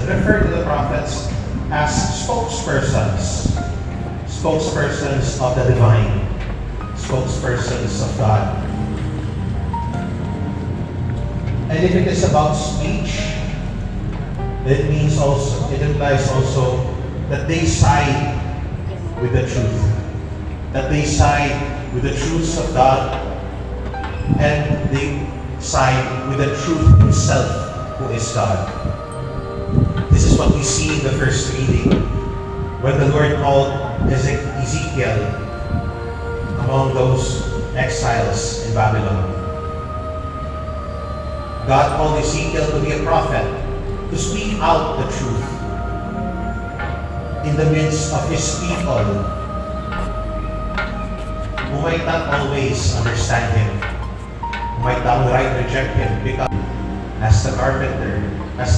refer to the prophets as spokespersons of the divine, spokespersons of God. And if it is about speech, it implies also that they side with the truth, that they side with the truths of God, and they side with the truth himself, who is God. This is what we see in the first reading, when the Lord called Ezekiel among those exiles in Babylon. God called Ezekiel to be a prophet, to speak out the truth in the midst of his people who might not always understand him, who might downright reject him, because as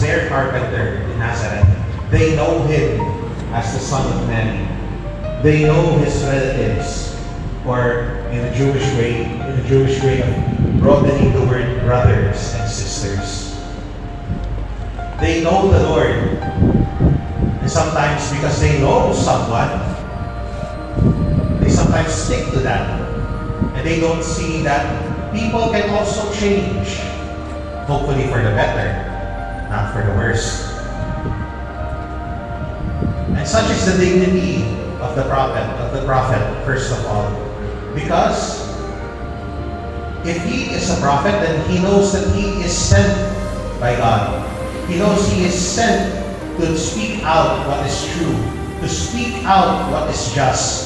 their carpenter in Nazareth, they know him as the Son of Man. They know his relatives, or in a Jewish way of broadening the word brothers and sisters. They know the Lord, and sometimes because they know someone, they sometimes stick to that, and they don't see that people can also change, hopefully for the better, not for the worse. And such is the dignity of the prophet, first of all, because if he is a prophet, then he knows that he is sent by God. He knows he is sent to speak out what is true, to speak out what is just,